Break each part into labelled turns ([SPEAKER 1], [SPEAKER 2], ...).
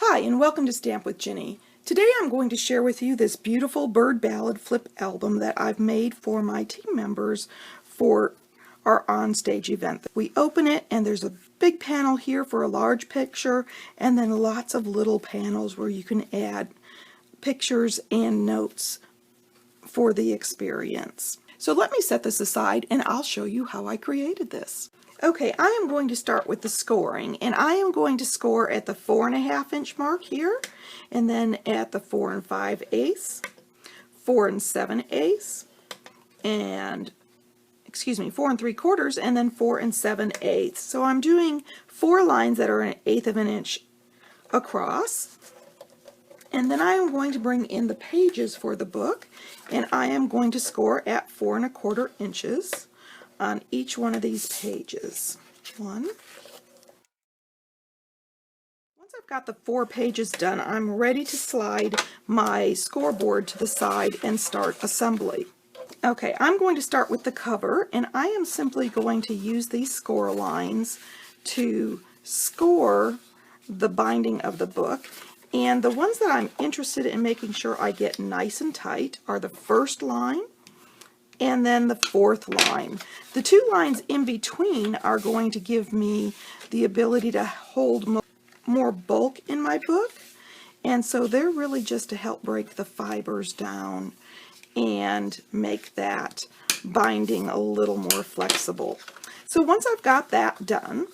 [SPEAKER 1] Hi, and welcome to Stamp with Ginny. Today I'm going to share with you this beautiful bird ballad flip album that I've made for my team members for our onstage event. We open it and there's a big panel here for a large picture, and then lots of little panels where you can add pictures and notes for the experience. So let me set this aside and I'll show you how I created this. Okay, I am going to start with the scoring, and I am going to score at the 4.5 inch mark here, and then at the 4 5/8, 4 7/8, and 4 3/4, and then 4 7/8. So I'm doing 4 lines that are 1/8 of an inch across, and then I am going to bring in the pages for the book, and I am going to score at 4 1/4 inches on each one of these pages. Once I've got the 4 pages done, I'm ready to slide my scoreboard to the side and start assembly. Okay, I'm going to start with the cover, and I am simply going to use these score lines to score the binding of the book. And the ones that I'm interested in making sure I get nice and tight are the first line and then the 4th line. The 2 lines in between are going to give me the ability to hold more bulk in my book, and so they're really just to help break the fibers down and make that binding a little more flexible. So once I've got that done,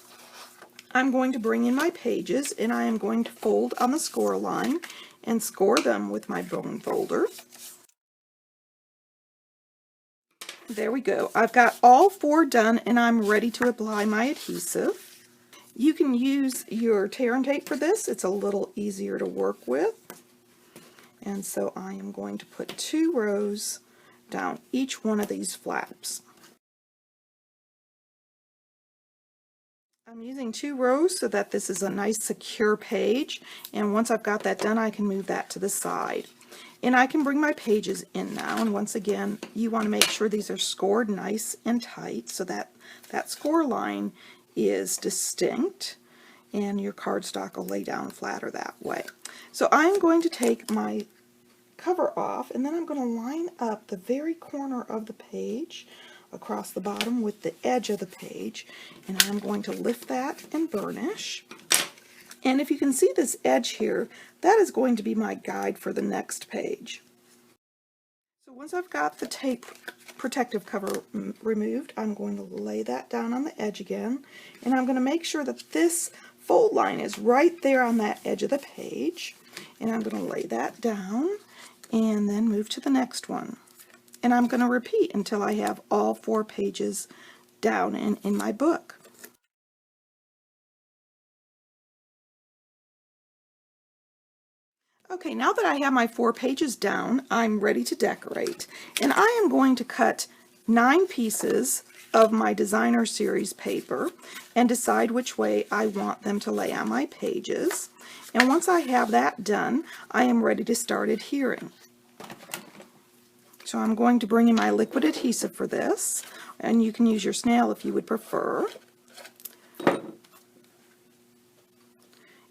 [SPEAKER 1] I'm going to bring in my pages, and I am going to fold on the score line and score them with my bone folder. There we go. I've got all 4 done, and I'm ready to apply my adhesive. You can use your tear and tape for this. It's a little easier to work with. And so I am going to put 2 rows down each one of these flaps. I'm using 2 rows so that this is a nice secure page, and once I've got that done, I can move that to the side. And I can bring my pages in now, and once again, you want to make sure these are scored nice and tight so that that score line is distinct, and your cardstock will lay down flatter that way. So I'm going to take my cover off, and then I'm going to line up the very corner of the page across the bottom with the edge of the page, and I'm going to lift that and burnish. And if you can see this edge here, that is going to be my guide for the next page. So once I've got the tape protective cover removed, I'm going to lay that down on the edge again, and I'm going to make sure that this fold line is right there on that edge of the page, and I'm going to lay that down and then move to the next one. And I'm going to repeat until I have all 4 pages down in my book. Okay, now that I have my 4 pages down, I'm ready to decorate. And I am going to cut 9 pieces of my designer series paper and decide which way I want them to lay on my pages. And once I have that done, I am ready to start adhering. So I'm going to bring in my liquid adhesive for this, and you can use your snail if you would prefer.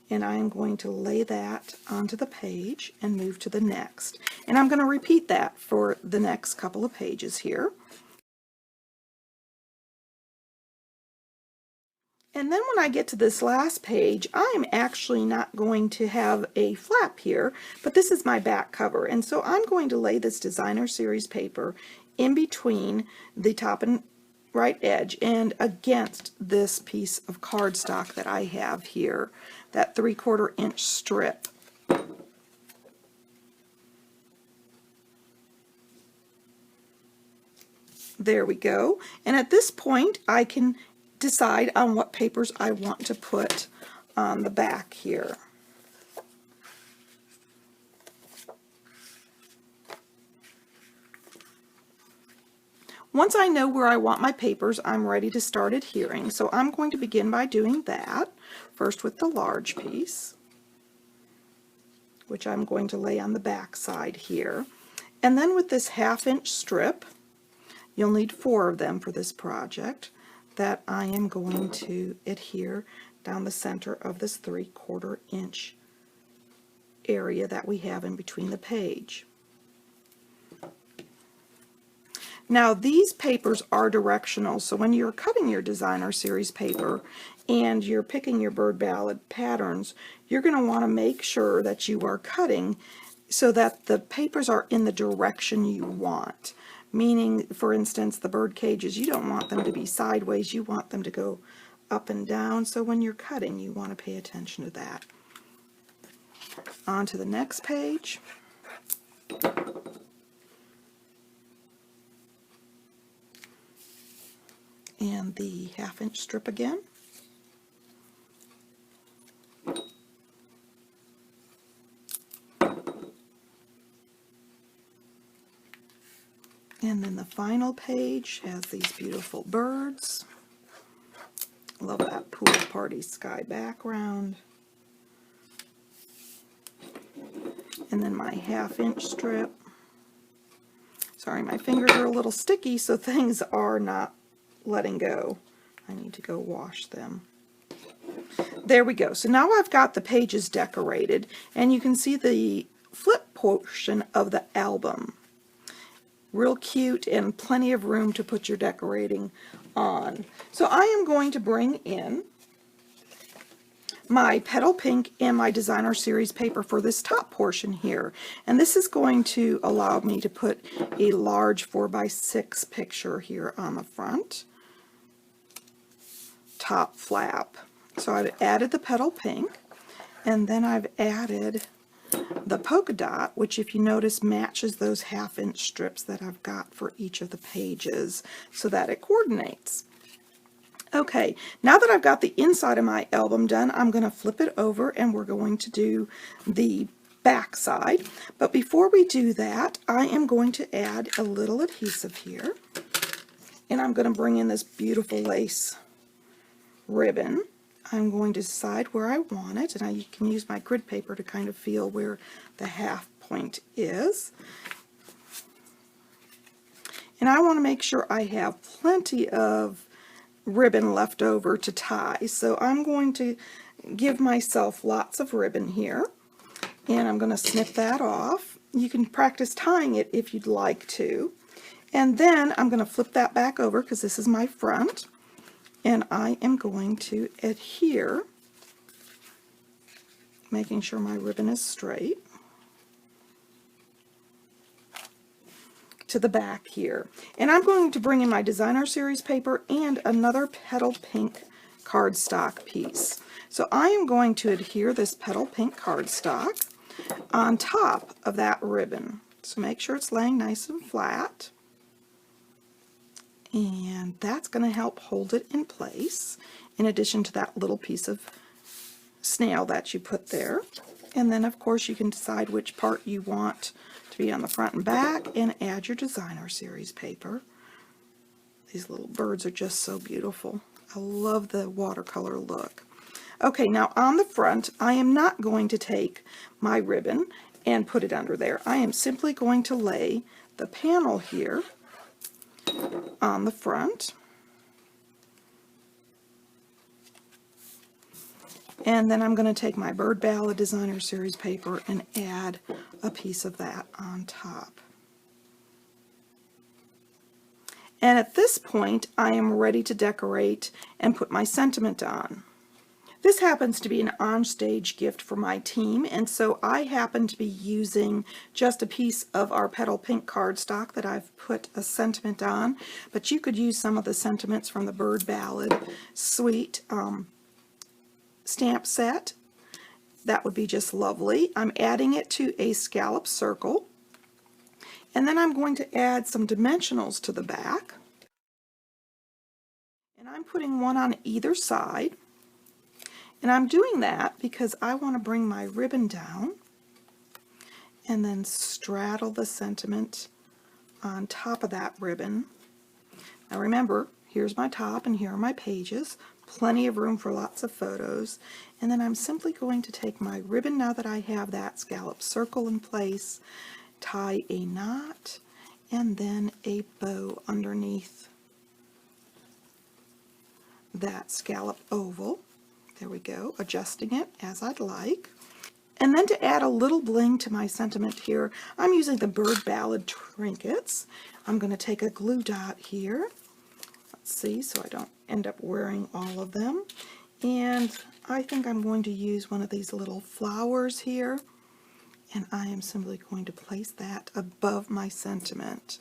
[SPEAKER 1] And I am going to lay that onto the page and move to the next. And I'm going to repeat that for the next couple of pages here. And then when I get to this last page, I am actually not going to have a flap here, but this is my back cover. And so I'm going to lay this designer series paper in between the top and right edge and against this piece of cardstock that I have here, that 3/4 inch strip. There we go. And at this point, I can decide on what papers I want to put on the back here. Once I know where I want my papers, I'm ready to start adhering. So I'm going to begin by doing that, first with the large piece, which I'm going to lay on the back side here. And then with this 1/2 inch strip, you'll need 4 of them for this project, that I am going to adhere down the center of this 3/4 inch area that we have in between the page. Now these papers are directional, so when you're cutting your designer series paper and you're picking your bird ballad patterns, you're going to want to make sure that you are cutting so that the papers are in the direction you want. Meaning, for instance, the bird cages, you don't want them to be sideways, you want them to go up and down, so when you're cutting you want to pay attention to that. On to the next page. And the 1/2 inch strip again. And then the final page has these beautiful birds. Love that pool party sky background. And then my 1/2 inch strip. Sorry, my fingers are a little sticky, so things are not letting go. I need to go wash them. There we go. So now I've got the pages decorated, and you can see the flip portion of the album. Real cute and plenty of room to put your decorating on. So I am going to bring in my petal pink and my designer series paper for this top portion here, and this is going to allow me to put a large 4x6 picture here on the front top flap. So I've added the petal pink, and then I've added the polka dot, which if you notice matches those 1/2 inch strips that I've got for each of the pages so that it coordinates. Okay, now that I've got the inside of my album done, I'm going to flip it over and we're going to do the back side. But before we do that, I am going to add a little adhesive here, and I'm going to bring in this beautiful lace ribbon. I'm going to decide where I want it, and I can use my grid paper to kind of feel where the 1/2 point is. And I want to make sure I have plenty of ribbon left over to tie. So I'm going to give myself lots of ribbon here, and I'm going to snip that off. You can practice tying it if you'd like to. And then I'm going to flip that back over because this is my front. And I am going to adhere, making sure my ribbon is straight, to the back here. And I'm going to bring in my designer series paper and another petal pink cardstock piece. So I am going to adhere this petal pink cardstock on top of that ribbon. So make sure it's laying nice and flat. And that's going to help hold it in place, in addition to that little piece of snail that you put there. And then of course you can decide which part you want to be on the front and back and add your designer series paper. These little birds are just so beautiful. I love the watercolor look. Okay, now on the front, I am not going to take my ribbon and put it under there. I am simply going to lay the panel here on the front, and then I'm going to take my Bird Ballad Designer Series paper and add a piece of that on top. And at this point I am ready to decorate and put my sentiment on. This happens to be an onstage gift for my team, and so I happen to be using just a piece of our petal pink cardstock that I've put a sentiment on, but you could use some of the sentiments from the Bird Ballad Suite stamp set. That would be just lovely. I'm adding it to a scallop circle, and then I'm going to add some dimensionals to the back, and I'm putting one on either side. And I'm doing that because I want to bring my ribbon down and then straddle the sentiment on top of that ribbon. Now remember, here's my top and here are my pages. Plenty of room for lots of photos. And then I'm simply going to take my ribbon, now that I have that scallop circle in place, tie a knot, and then a bow underneath that scallop oval. There we go, adjusting it as I'd like. And then to add a little bling to my sentiment here, I'm using the Bird Ballard trinkets. I'm going to take a glue dot here. Let's see, so I don't end up wearing all of them. And I think I'm going to use one of these little flowers here. And I am simply going to place that above my sentiment.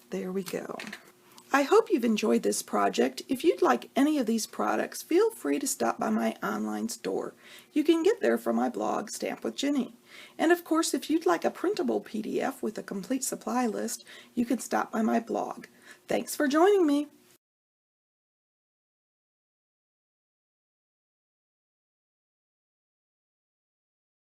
[SPEAKER 1] There we go. I hope you've enjoyed this project. If you'd like any of these products, feel free to stop by my online store. You can get there from my blog, Stamp with Jini. And of course, if you'd like a printable PDF with a complete supply list, you can stop by my blog. Thanks for joining me.